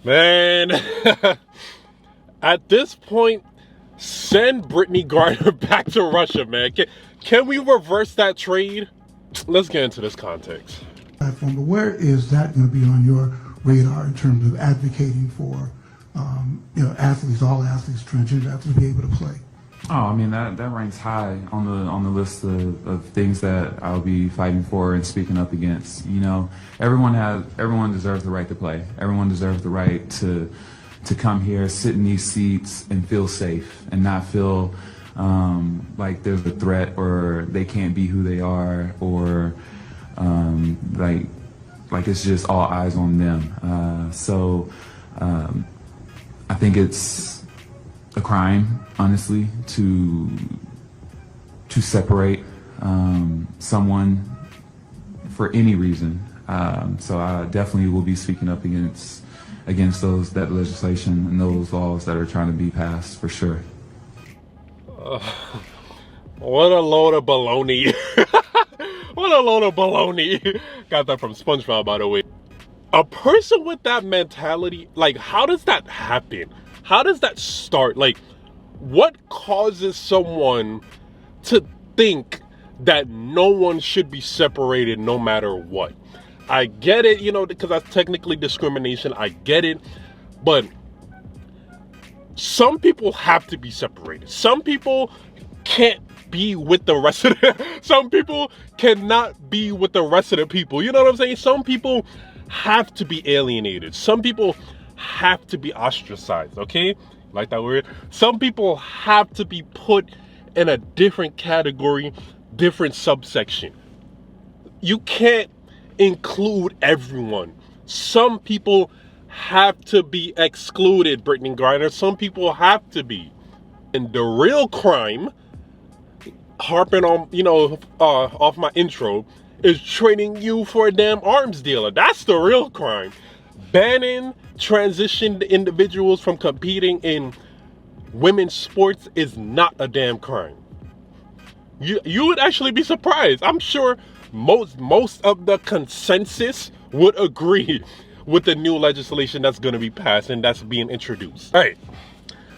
Man, at this point, send Brittney Griner back to Russia, man. Can we reverse that trade? Let's get into this context. But where is that going to be on your radar in terms of advocating for, athletes, all athletes, transgender athletes, to be able to play? Oh, I mean that ranks high on the list of things that I'll be fighting for and speaking up against. You know, everyone deserves the right to play. Everyone deserves the right to come here, sit in these seats, and feel safe and not feel like there's a threat or they can't be who they are or like it's just all eyes on them. So I think it's a crime, honestly, to separate someone for any reason. So I definitely will be speaking up against that legislation and those laws that are trying to be passed, for sure. What a load of baloney. What a load of baloney. Got that from SpongeBob, by the way. A person with that mentality, like, how does that happen? How does that start? Like, what causes someone to think that no one should be separated no matter what? I get it, because that's technically discrimination. I get it. But some people have to be separated. Some people can't be with the rest of some people cannot be with the rest of the people. You know what I'm saying? Some people have to be alienated. Some people have to be ostracized, okay? Like that word? Some people have to be put in a different category, different subsection. You can't include everyone. Some people have to be excluded, Brittney Griner. Some people have to be. And the real crime, harping on, off my intro, is trading you for a damn arms dealer. That's the real crime. Banning transitioned individuals from competing in women's sports is not a damn crime. You would actually be surprised. I'm sure most of the consensus would agree with the new legislation that's going to be passed and that's being introduced. All right.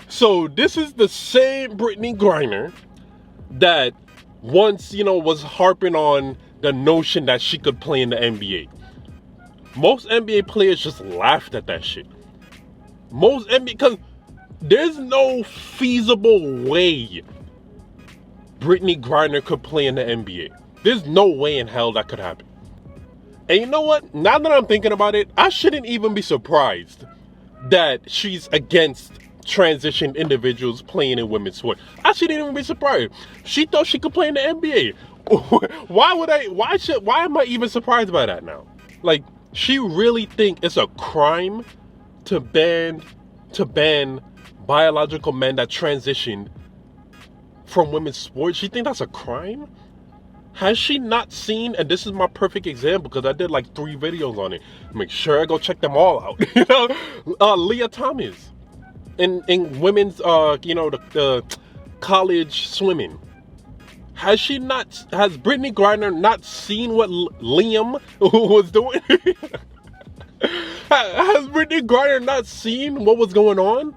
So this is the same Brittney Griner that once, was harping on the notion that she could play in the NBA. Most NBA players just laughed at that shit. Because there's no feasible way Brittney Griner could play in the NBA. There's no way in hell that could happen. And you know what? Now that I'm thinking about it, I shouldn't even be surprised that she's against transitioned individuals playing in women's sport. I shouldn't even be surprised. She thought she could play in the NBA. Why am I even surprised by that now? Like, she really think it's a crime to ban biological men that transitioned from women's sports? She think that's a crime? Has she not seen, and this is my perfect example because I did like 3 videos on it. Make sure I go check them all out. Leah Thomas in women's, the college swimming. Has Brittney Griner not seen what Liam was doing? Has Brittney Griner not seen what was going on?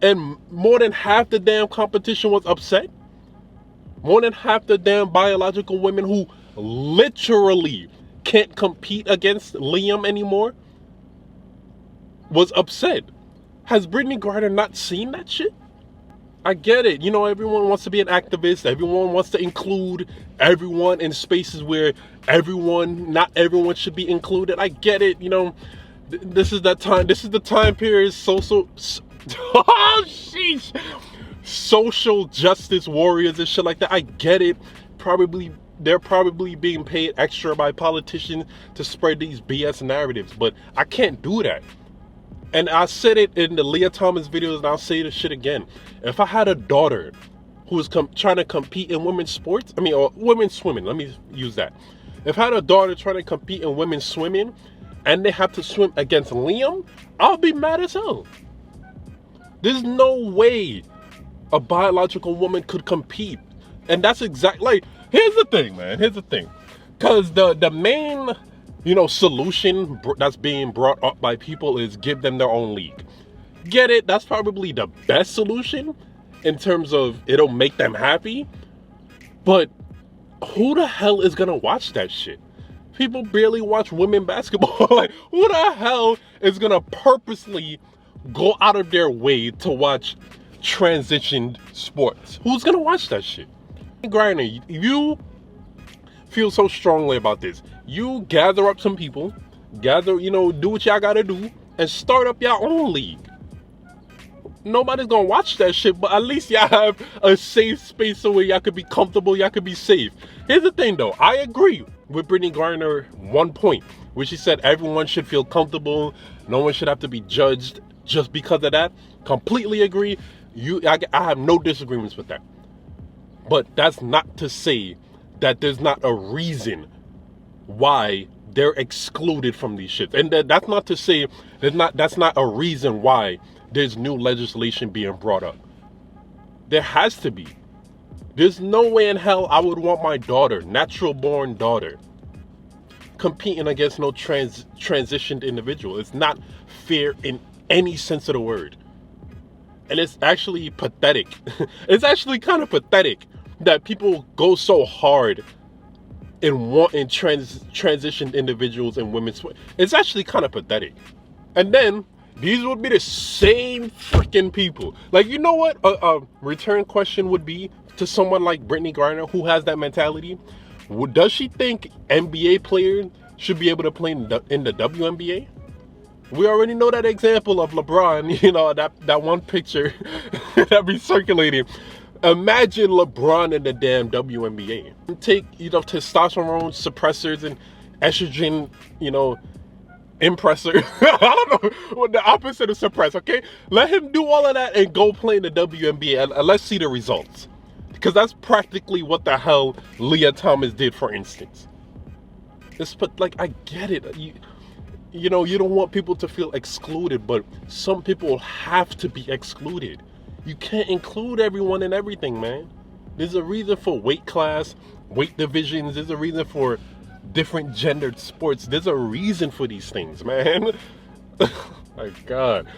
And more than half the damn competition was upset. More than half the damn biological women who literally can't compete against Liam anymore was upset. Has Brittney Griner not seen that shit? I get it. Everyone wants to be an activist. Everyone wants to include everyone in spaces where not everyone should be included. I get it. This is that time. This is the time period. Oh, sheesh. Social justice warriors and shit like that. I get it. They're probably being paid extra by politicians to spread these BS narratives, but I can't do that. And I said it in the Leah Thomas videos, and I'll say this shit again. If I had a daughter who was trying to compete in women's sports, or women's swimming, let me use that. If I had a daughter trying to compete in women's swimming, and they have to swim against Liam, I'll be mad as hell. There's no way a biological woman could compete. And that's exactly, here's the thing, man. Here's the thing. Because the main, solution that's being brought up by people is give them their own league. Get it? That's probably the best solution in terms of it'll make them happy. But who the hell is gonna watch that shit? People barely watch women basketball. Like, who the hell is gonna purposely go out of their way to watch transitioned sports? Who's gonna watch that shit? Griner, you feel so strongly about this. You gather up some people, do what y'all gotta do, and start up your own league. Nobody's gonna watch that shit, but at least y'all have a safe space so where y'all could be comfortable, y'all could be safe. Here's the thing though, I agree with Brittney Griner one point, where she said everyone should feel comfortable, no one should have to be judged just because of that. Completely agree. I have no disagreements with that. But that's not to say that there's not a reason why they're excluded from these shits. And that's not to say that's not a reason why there's new legislation being brought up. There has to be. There's no way in hell I would want my daughter, natural born daughter, competing against no transitioned individual. It's not fair in any sense of the word. And it's actually pathetic. It's actually kind of pathetic that people go so hard in wanting transitioned individuals in women's sport. It's actually kind of pathetic. And then these would be the same freaking people. Like, you know what a return question would be to someone like Brittney Griner who has that mentality? Does she think NBA players should be able to play in the WNBA? We already know that example of LeBron, that one picture that be circulating. Imagine LeBron in the damn WNBA. Take, testosterone suppressors and estrogen, impressor. I don't know what the opposite of suppress, okay? Let him do all of that and go play in the WNBA and let's see the results. Because that's practically what the hell Leah Thomas did, for instance. I get it. You don't want people to feel excluded, but some people have to be excluded. You can't include everyone in everything, man. There's a reason for weight class, weight divisions. There's a reason for different gendered sports. There's a reason for these things, man. My God.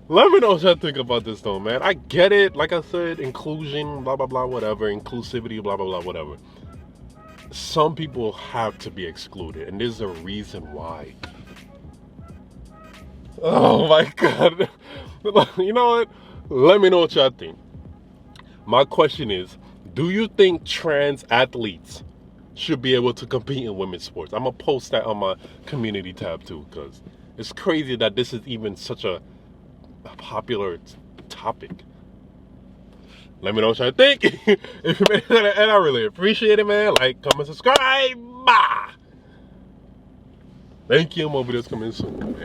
Let me know what y'all think about this, though, man. I get it. Like I said, inclusion, blah, blah, blah, whatever. Inclusivity, blah, blah, blah, whatever. Some people have to be excluded, and there's a reason why. Oh, my God. You know what? Let me know what y'all think. My question is, do you think trans athletes should be able to compete in women's sports? I'm going to post that on my community tab too, because it's crazy that this is even such a popular topic. Let me know what y'all think. If you made it to the end, I really appreciate it, man. Like, comment, subscribe. Bye. Thank you. More videos coming soon.